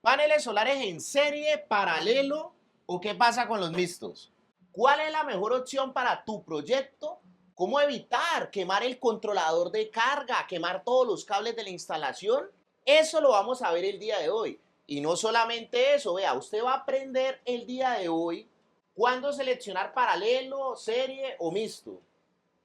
¿Paneles solares en serie, paralelo o qué pasa con los mixtos? ¿Cuál es la mejor opción para tu proyecto? ¿Cómo evitar quemar el controlador de carga, quemar todos los cables de la instalación? Eso lo vamos a ver el día de hoy. Y no solamente eso, vea, usted va a aprender el día de hoy cuándo seleccionar paralelo, serie o mixto.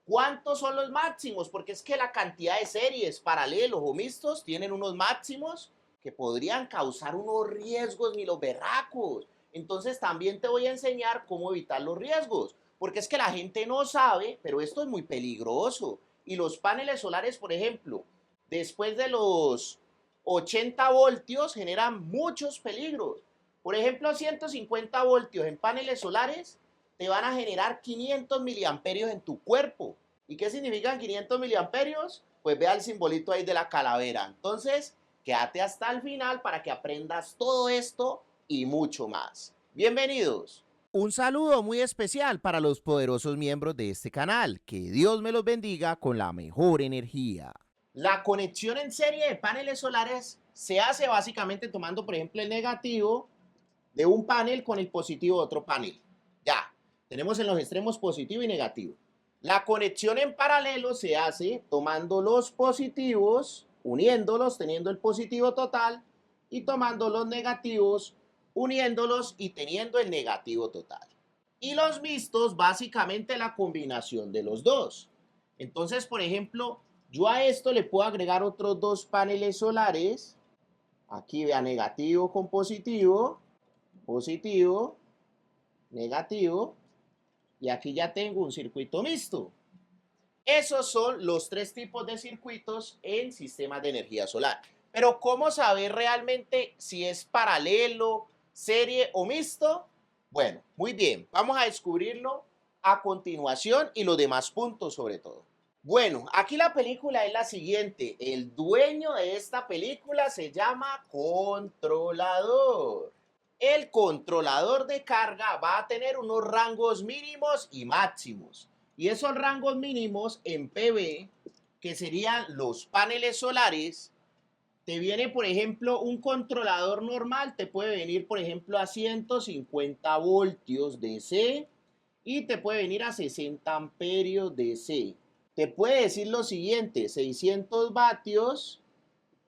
¿Cuántos son los máximos? Porque es que la cantidad de series, paralelos o mixtos tienen unos máximos que podrían causar unos riesgos ni los berracos. Entonces también te voy a enseñar cómo evitar los riesgos. Porque es que la gente no sabe, pero esto es muy peligroso. Y los paneles solares, por ejemplo, después de los 80 voltios generan muchos peligros. Por ejemplo, 150 voltios en paneles solares te van a generar 500 miliamperios en tu cuerpo. ¿Y qué significan 500 miliamperios? Pues vea el simbolito ahí de la calavera. Entonces, quédate hasta el final para que aprendas todo esto y mucho más. Bienvenidos. Un saludo muy especial para los poderosos miembros de este canal. Que Dios me los bendiga con la mejor energía. La conexión en serie de paneles solares se hace básicamente tomando, por ejemplo, el negativo de un panel con el positivo de otro panel. Ya, tenemos en los extremos positivo y negativo. La conexión en paralelo se hace tomando los positivos, uniéndolos, teniendo el positivo total, y tomando los negativos, uniéndolos y teniendo el negativo total. Y los mixtos, básicamente la combinación de los dos. Entonces, por ejemplo, yo a esto le puedo agregar otros dos paneles solares. Aquí vea negativo con positivo, positivo, negativo, y aquí ya tengo un circuito mixto. Esos son los tres tipos de circuitos en sistemas de energía solar. Pero ¿cómo saber realmente si es paralelo, serie o mixto? Bueno, muy bien, vamos a descubrirlo a continuación y los demás puntos sobre todo. Bueno, aquí la película es la siguiente. El dueño de esta película se llama controlador. El controlador de carga va a tener unos rangos mínimos y máximos. Y esos rangos mínimos en PV, que serían los paneles solares, te viene, por ejemplo, un controlador normal, te puede venir, por ejemplo, a 150 voltios DC y te puede venir a 60 amperios DC. Te puede decir lo siguiente, 600 vatios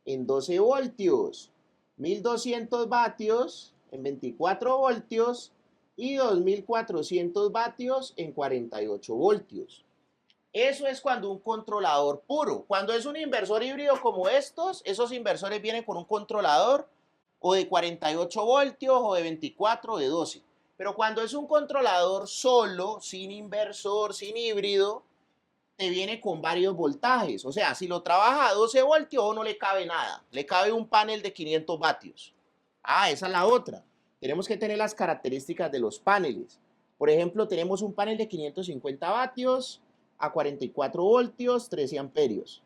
en 12 voltios, 1200 vatios en 24 voltios y 2400 vatios en 48 voltios. Eso es cuando un controlador puro. Cuando es un inversor híbrido como estos, esos inversores vienen con un controlador o de 48 voltios o de 24 o de 12. Pero cuando es un controlador solo, sin inversor, sin híbrido, te viene con varios voltajes. O sea, si lo trabaja a 12 voltios no le cabe nada. Le cabe un panel de 500 vatios. Ah, esa es la otra. Tenemos que tener las características de los paneles. Por ejemplo, tenemos un panel de 550 vatios a 44 voltios, 13 amperios.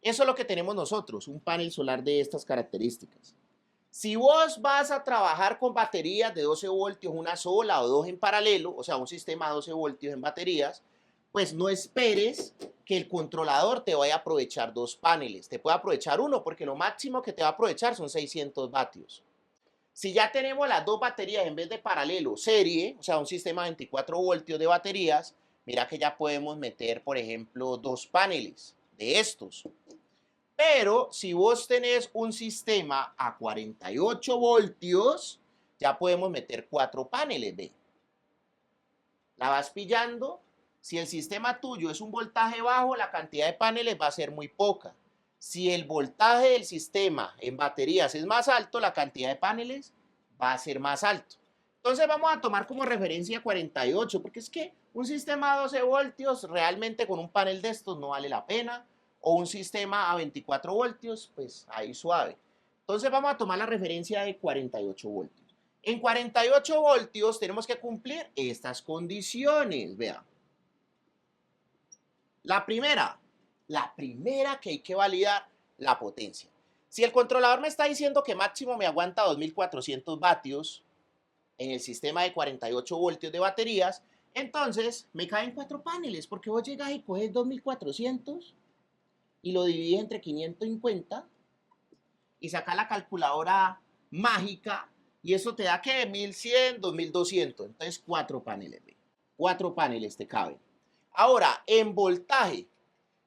Eso es lo que tenemos nosotros, un panel solar de estas características. Si vos vas a trabajar con baterías de 12 voltios, una sola o dos en paralelo, o sea, un sistema de 12 voltios en baterías, pues no esperes que el controlador te vaya a aprovechar dos paneles. Te puede aprovechar uno porque lo máximo que te va a aprovechar son 600 vatios. Si ya tenemos las dos baterías en vez de paralelo, serie, o sea, un sistema de 24 voltios de baterías, mira que ya podemos meter, por ejemplo, dos paneles de estos. Pero si vos tenés un sistema a 48 voltios, ya podemos meter cuatro paneles, ¿ve? La vas pillando. Si el sistema tuyo es un voltaje bajo, la cantidad de paneles va a ser muy poca. Si el voltaje del sistema en baterías es más alto, la cantidad de paneles va a ser más alto. Entonces vamos a tomar como referencia 48, porque es que un sistema a 12 voltios realmente con un panel de estos no vale la pena, o un sistema a 24 voltios, pues ahí suave. Entonces vamos a tomar la referencia de 48 voltios. En 48 voltios tenemos que cumplir estas condiciones, vean. La primera que hay que validar, la potencia. Si el controlador me está diciendo que máximo me aguanta 2400 vatios en el sistema de 48 voltios de baterías, entonces me caen cuatro paneles, porque vos llegas y coges 2400 y lo divides entre 550 y sacas la calculadora mágica y eso te da que 1100, 2200. Entonces 4 paneles. 4 paneles te caben. Ahora, en voltaje,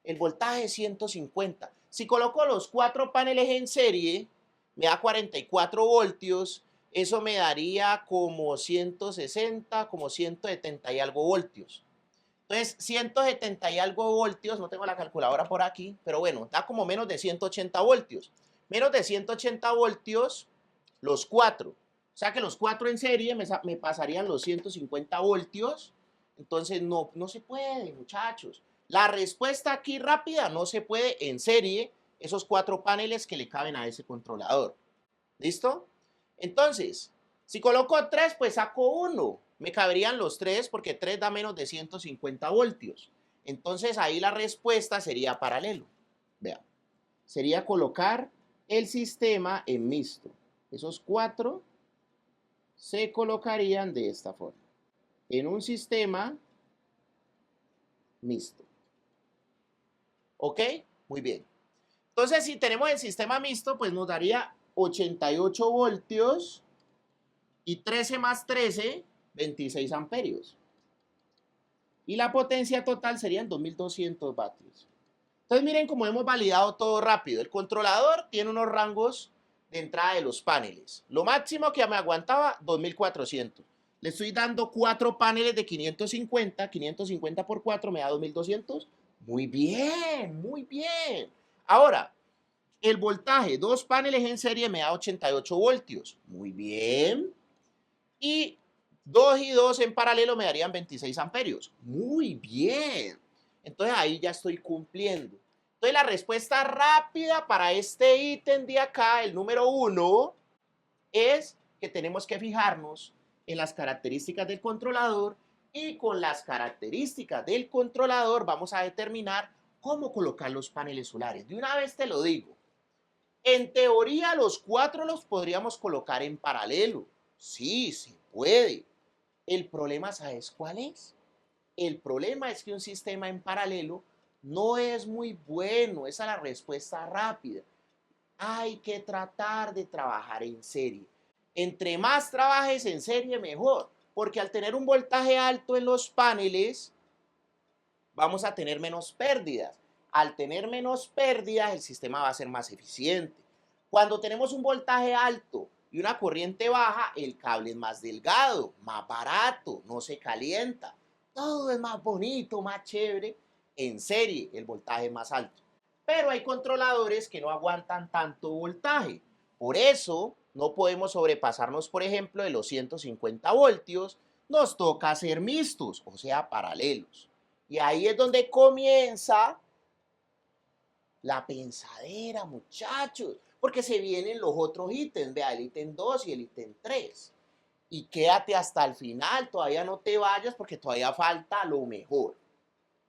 el voltaje es 150. Si coloco los 4 paneles en serie, me da 44 voltios. Eso me daría como 160, como 170 y algo voltios. Entonces, 170 y algo voltios, no tengo la calculadora por aquí, pero bueno, da como menos de 180 voltios. Menos de 180 voltios, los 4. O sea que los 4 en serie me pasarían los 150 voltios. Entonces, no se puede, muchachos. La respuesta aquí rápida, no se puede en serie esos 4 paneles que le caben a ese controlador. ¿Listo? Entonces, si coloco 3, pues saco 1. Me caberían los 3 porque 3 da menos de 150 voltios. Entonces, ahí la respuesta sería paralelo. Vean. Sería colocar el sistema en mixto. Esos 4 se colocarían de esta forma. En un sistema mixto. ¿Ok? Muy bien. Entonces, si tenemos el sistema mixto, pues nos daría 88 voltios y 13 más 13, 26 amperios. Y la potencia total serían 2200 vatios. Entonces, miren cómo hemos validado todo rápido. El controlador tiene unos rangos de entrada de los paneles. Lo máximo que me aguantaba, 2400. Le estoy dando 4 paneles de 550. 550 por 4 me da 2200. Muy bien, muy bien. Ahora, el voltaje, 2 paneles en serie me da 88 voltios. Muy bien. Y 2 y 2 en paralelo me darían 26 amperios. Muy bien. Entonces ahí ya estoy cumpliendo. Entonces la respuesta rápida para este ítem de acá, el número 1, es que tenemos que fijarnos en las características del controlador y con las características del controlador vamos a determinar cómo colocar los paneles solares. De una vez te lo digo. En teoría los 4 los podríamos colocar en paralelo. Sí, se puede. El problema, ¿sabes cuál es? El problema es que un sistema en paralelo no es muy bueno. Esa es la respuesta rápida. Hay que tratar de trabajar en serie. Entre más trabajes en serie, mejor. Porque al tener un voltaje alto en los paneles, vamos a tener menos pérdidas. Al tener menos pérdidas, el sistema va a ser más eficiente. Cuando tenemos un voltaje alto y una corriente baja, el cable es más delgado, más barato, no se calienta. Todo es más bonito, más chévere. En serie, el voltaje es más alto. Pero hay controladores que no aguantan tanto voltaje. Por eso, no podemos sobrepasarnos, por ejemplo, de los 150 voltios. Nos toca hacer mixtos, o sea, paralelos. Y ahí es donde comienza la pensadera, muchachos. Porque se vienen los otros ítems. Vea, el ítem 2 y el ítem 3. Y quédate hasta el final. Todavía no te vayas porque todavía falta lo mejor.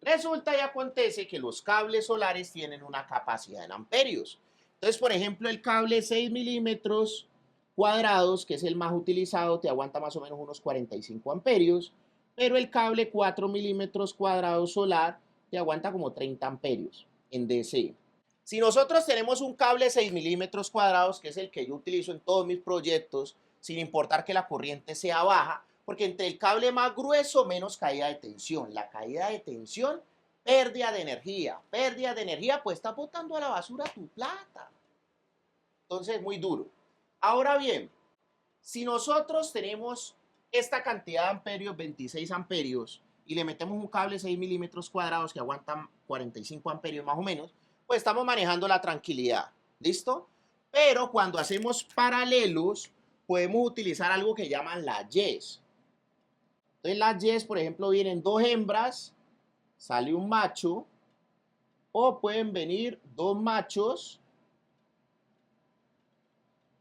Resulta y acontece que los cables solares tienen una capacidad en amperios. Entonces, por ejemplo, el cable 6 milímetros cuadrados, que es el más utilizado, te aguanta más o menos unos 45 amperios, pero el cable 4 milímetros cuadrados solar te aguanta como 30 amperios en DC. Si nosotros tenemos un cable 6 milímetros cuadrados, que es el que yo utilizo en todos mis proyectos, sin importar que la corriente sea baja, porque entre el cable más grueso, menos caída de tensión. La caída de tensión, pérdida de energía. Pérdida de energía, pues está botando a la basura tu plata. Entonces, muy duro. Ahora bien, si nosotros tenemos esta cantidad de amperios, 26 amperios, y le metemos un cable 6 milímetros cuadrados que aguantan 45 amperios más o menos, pues estamos manejando la tranquilidad. ¿Listo? Pero cuando hacemos paralelos, podemos utilizar algo que llaman las Yes. Entonces las Yes, por ejemplo, vienen 2 hembras, sale un macho, o pueden venir 2 machos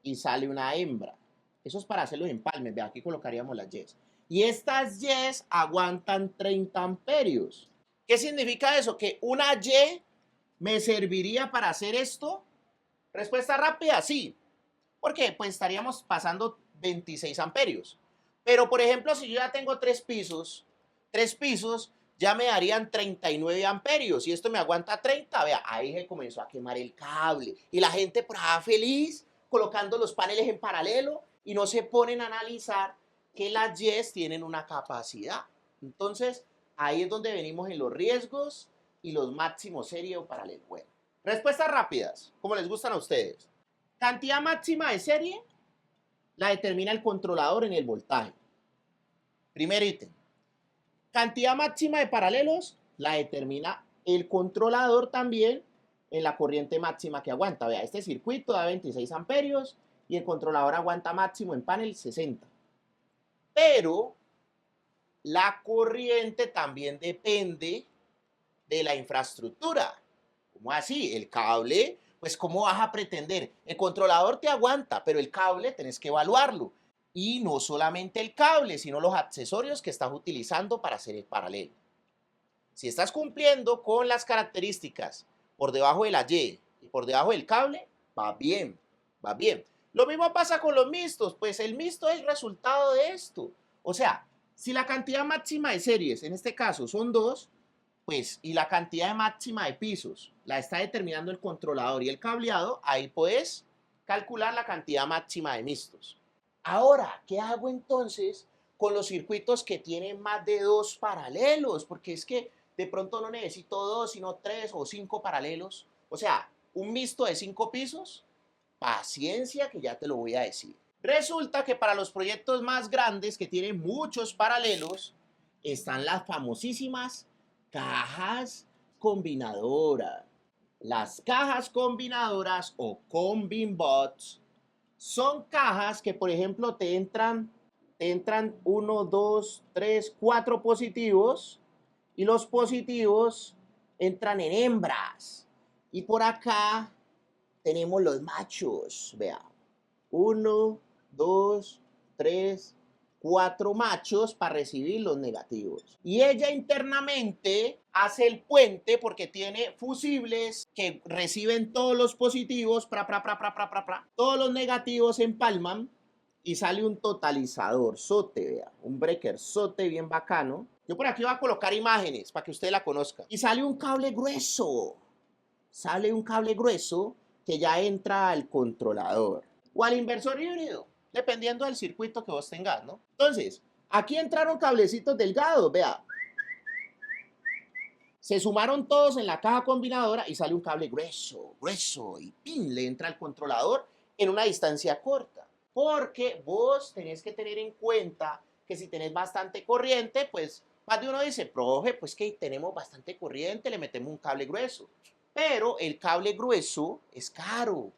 y sale una hembra. Eso es para hacer los empalmes. Ve, aquí colocaríamos las Yes. Y estas Yes aguantan 30 amperios. ¿Qué significa eso? Que una Y me serviría para hacer esto. Respuesta rápida, sí. Porque pues estaríamos pasando 26 amperios. Pero, por ejemplo, si yo ya tengo 3 pisos, ya me darían 39 amperios. Y esto me aguanta 30. Vea, ahí se comenzó a quemar el cable. Y la gente por ahí feliz, colocando los paneles en paralelo y no se ponen a analizar que las Y's tienen una capacidad. Entonces, ahí es donde venimos en los riesgos y los máximos serie o paralelo. Bueno, respuestas rápidas, como les gustan a ustedes. Cantidad máxima de serie la determina el controlador en el voltaje. Primer ítem. Cantidad máxima de paralelos la determina el controlador también en la corriente máxima que aguanta. Vea, este circuito da 26 amperios y el controlador aguanta máximo en panel 60. Pero la corriente también depende de la infraestructura. ¿Cómo así? El cable, pues ¿cómo vas a pretender? El controlador te aguanta, pero el cable tenés que evaluarlo. Y no solamente el cable, sino los accesorios que estás utilizando para hacer el paralelo. Si estás cumpliendo con las características por debajo de la Y y por debajo del cable, va bien, va bien. Lo mismo pasa con los mixtos, pues el mixto es el resultado de esto. O sea, si la cantidad máxima de series, en este caso, son 2, pues, y la cantidad máxima de pisos la está determinando el controlador y el cableado, ahí puedes calcular la cantidad máxima de mixtos. Ahora, ¿qué hago entonces con los circuitos que tienen más de 2 paralelos? Porque es que de pronto no necesito 2, sino 3 o 5 paralelos. O sea, un mixto de 5 pisos, paciencia que ya te lo voy a decir. Resulta que para los proyectos más grandes que tienen muchos paralelos, están las famosísimas cajas combinadoras. Las cajas combinadoras o combinbots son cajas que, por ejemplo, te entran 1, 2, 3, 4 positivos y los positivos entran en hembras. Y por acá tenemos los machos, vea. 1, 2, 3, 4 machos para recibir los negativos. Y ella internamente hace el puente porque tiene fusibles que reciben todos los positivos, todos los negativos se empalman y sale un totalizador sote, vea, un breaker sote bien bacano. Yo por aquí voy a colocar imágenes para que usted la conozca. Y sale un cable grueso, que ya entra al controlador o al inversor híbrido, dependiendo del circuito que vos tengas, ¿no? Entonces, aquí entraron cablecitos delgados, vea. Se sumaron todos en la caja combinadora y sale un cable grueso, y ¡pin! Le entra al controlador en una distancia corta. Porque vos tenés que tener en cuenta que si tenés bastante corriente, pues más de uno dice, profe, pues que tenemos bastante corriente, le metemos un cable grueso. Pero el cable grueso es caro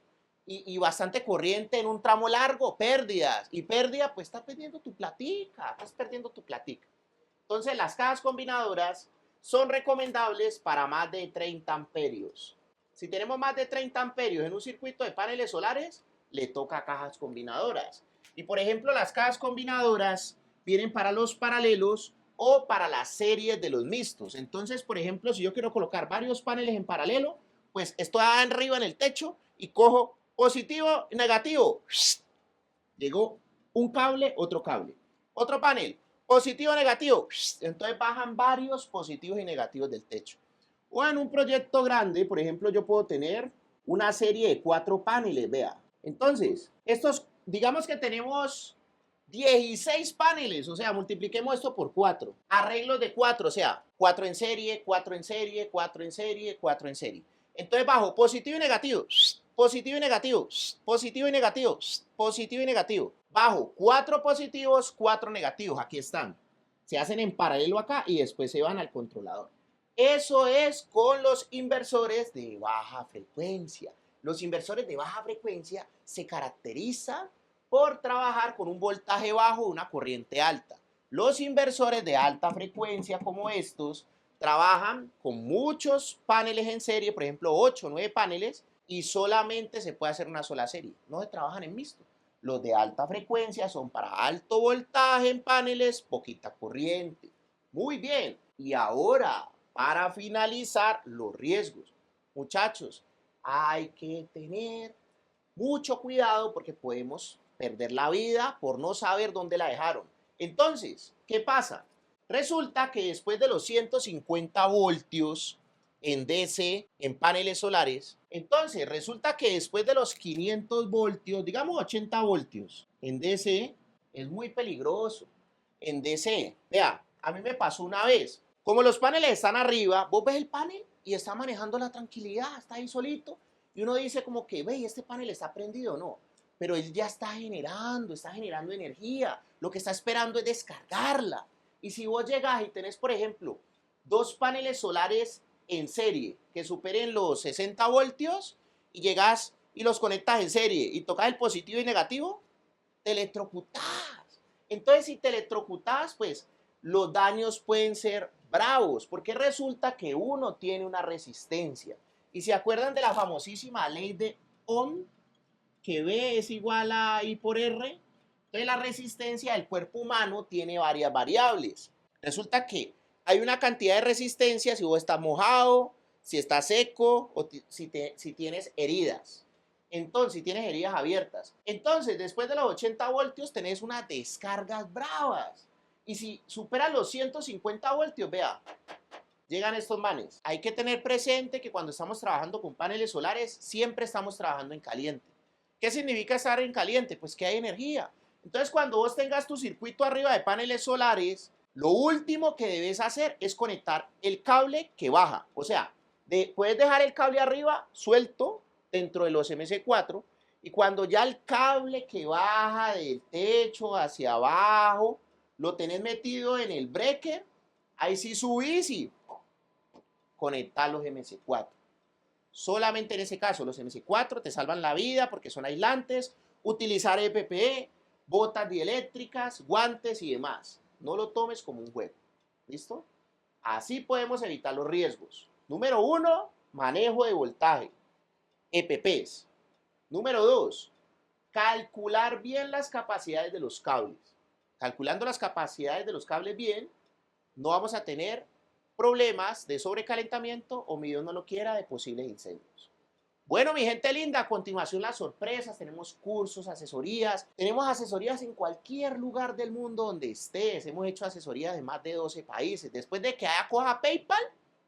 y bastante corriente en un tramo largo, pérdidas. Y pérdida, pues estás perdiendo tu platica, Entonces las cajas combinadoras son recomendables para más de 30 amperios. Si tenemos más de 30 amperios en un circuito de paneles solares, le toca cajas combinadoras. Y por ejemplo, las cajas combinadoras vienen para los paralelos o para las series de los mixtos. Entonces, por ejemplo, si yo quiero colocar varios paneles en paralelo, pues estoy arriba en el techo y cojo positivo y negativo. Llegó un cable, otro cable. Otro panel, positivo, negativo. Entonces bajan varios positivos y negativos del techo. O en un proyecto grande, por ejemplo, yo puedo tener una serie de 4 paneles, vea. Entonces, estos, digamos que tenemos 16 paneles, o sea, multipliquemos esto por 4. Arreglos de 4, o sea, 4 en serie, 4 en serie, 4 en serie, 4 en serie. Entonces bajo positivo y negativo, positivo y negativo, positivo y negativo, positivo y negativo. Bajo 4 positivos, 4 negativos, aquí están. Se hacen en paralelo acá y después se van al controlador. Eso es con los inversores de baja frecuencia. Los inversores de baja frecuencia se caracterizan por trabajar con un voltaje bajo y una corriente alta. Los inversores de alta frecuencia como estos trabajan con muchos paneles en serie, por ejemplo 8 o 9 paneles, y solamente se puede hacer una sola serie. No se trabajan en mixto. Los de alta frecuencia son para alto voltaje en paneles, poquita corriente. Muy bien. Y ahora, para finalizar, los riesgos. Muchachos, hay que tener mucho cuidado porque podemos perder la vida por no saber dónde la dejaron. Entonces, ¿qué pasa? Resulta que después de los 150 voltios en DC, en paneles solares, Entonces, resulta que después de los 500 voltios, digamos 80 voltios en DC, es muy peligroso. En DC, vea, a mí me pasó una vez. Como los paneles están arriba, vos ves el panel y está manejando la tranquilidad, está ahí solito. Y uno dice como que, ve, este panel está prendido, no. Pero él ya está generando energía. Lo que está esperando es descargarla. Y si vos llegás y tenés, por ejemplo, dos paneles solares en serie que superen los 60 voltios y llegas y los conectas en serie y tocas el positivo y negativo, te electrocutás. Entonces, si te electrocutás, pues los daños pueden ser bravos, porque resulta que uno tiene una resistencia. Y se acuerdan de la famosísima ley de Ohm, que B es igual a I por R. Entonces, la resistencia del cuerpo humano tiene varias variables. Resulta que hay una cantidad de resistencia si vos estás mojado, si estás seco o si tienes heridas. Entonces, si tienes heridas abiertas. Entonces, después de los 80 voltios tenés unas descargas bravas. Y si superas los 150 voltios, vea, llegan estos manes. Hay que tener presente que cuando estamos trabajando con paneles solares, siempre estamos trabajando en caliente. ¿Qué significa estar en caliente? Pues que hay energía. Entonces, cuando vos tengas tu circuito arriba de paneles solares, lo último que debes hacer es conectar el cable que baja. O sea, puedes dejar el cable arriba suelto dentro de los MC4 y cuando ya el cable que baja del techo hacia abajo lo tenés metido en el breaker, ahí sí subís y conectar los MC4. Solamente en ese caso los MC4 te salvan la vida porque son aislantes. Utilizar EPP, botas dieléctricas, guantes y demás. No lo tomes como un juego. ¿Listo? Así podemos evitar los riesgos. Número 1, manejo de voltaje. EPPs. Número 2, calcular bien las capacidades de los cables. Calculando las capacidades de los cables bien, no vamos a tener problemas de sobrecalentamiento o, mi Dios no lo quiera, de posibles incendios. Bueno, mi gente linda, a continuación las sorpresas, tenemos cursos, asesorías, tenemos asesorías en cualquier lugar del mundo donde estés, hemos hecho asesorías de más de 12 países, después de que haya coja PayPal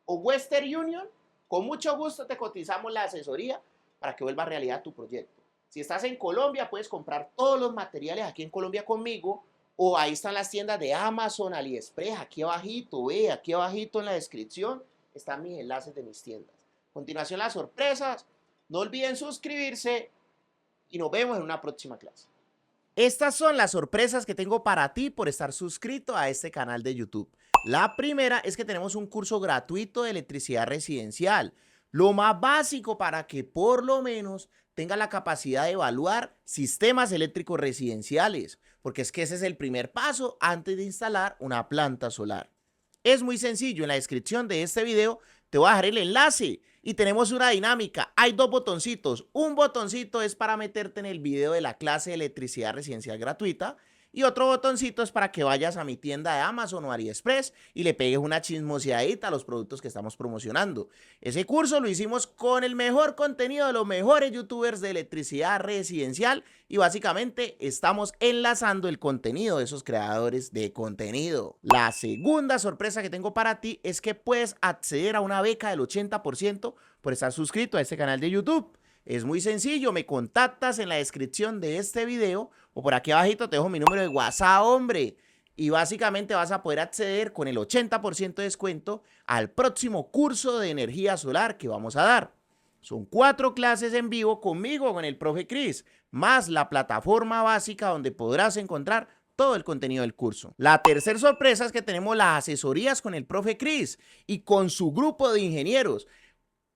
o Western Union, con mucho gusto te cotizamos la asesoría para que vuelva realidad tu proyecto. Si estás en Colombia, puedes comprar todos los materiales aquí en Colombia conmigo, o ahí están las tiendas de Amazon, AliExpress, aquí abajito, aquí abajito en la descripción están mis enlaces de mis tiendas. A continuación las sorpresas, no olviden suscribirse y nos vemos en una próxima clase. Estas son las sorpresas que tengo para ti por estar suscrito a este canal de YouTube. La primera es que tenemos un curso gratuito de electricidad residencial, lo más básico para que por lo menos tenga la capacidad de evaluar sistemas eléctricos residenciales, porque es que ese es el primer paso antes de instalar una planta solar. Es muy sencillo, en la descripción de este video te voy a dejar el enlace y tenemos una dinámica. Hay dos botoncitos. Un botoncito es para meterte en el video de la clase de electricidad residencial gratuita y otro botoncito es para que vayas a mi tienda de Amazon o AliExpress y le pegues una chismoseadita a los productos que estamos promocionando. Ese curso lo hicimos con el mejor contenido de los mejores youtubers de electricidad residencial y básicamente estamos enlazando el contenido de esos creadores de contenido. La segunda sorpresa que tengo para ti es que puedes acceder a una beca del 80% por estar suscrito a este canal de YouTube. Es muy sencillo, me contactas en la descripción de este video o por aquí abajito te dejo mi número de WhatsApp, hombre. Y básicamente vas a poder acceder con el 80% de descuento al próximo curso de energía solar que vamos a dar. Son 4 clases en vivo conmigo, con el profe Chris, más la plataforma básica donde podrás encontrar todo el contenido del curso. La tercera sorpresa es que tenemos las asesorías con el profe Chris y con su grupo de ingenieros.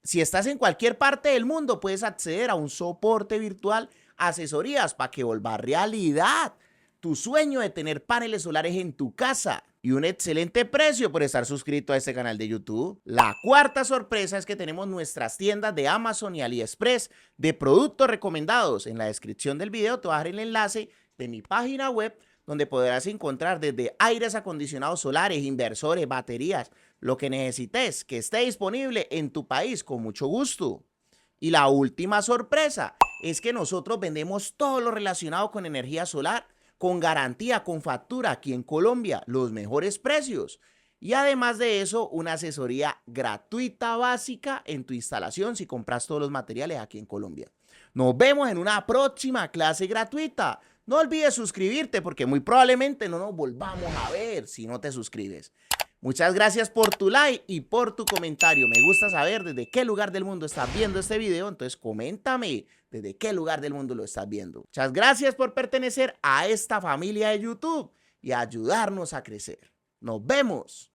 Si estás en cualquier parte del mundo, puedes acceder a un soporte virtual, asesorías para que vuelva realidad tu sueño de tener paneles solares en tu casa y un excelente precio por estar suscrito a este canal de YouTube. La cuarta sorpresa es que tenemos nuestras tiendas de Amazon y AliExpress de productos recomendados. En la descripción del video te voy a dejar el enlace de mi página web donde podrás encontrar desde aires acondicionados solares, inversores, baterías, lo que necesites que esté disponible en tu país con mucho gusto. Y la última sorpresa es que nosotros vendemos todo lo relacionado con energía solar, con garantía, con factura aquí en Colombia, los mejores precios. Y además de eso, una asesoría gratuita básica en tu instalación si compras todos los materiales aquí en Colombia. Nos vemos en una próxima clase gratuita. No olvides suscribirte porque muy probablemente no nos volvamos a ver si no te suscribes. Muchas gracias por tu like y por tu comentario. Me gusta saber desde qué lugar del mundo estás viendo este video, entonces coméntame desde qué lugar del mundo lo estás viendo. Muchas gracias por pertenecer a esta familia de YouTube y ayudarnos a crecer. Nos vemos.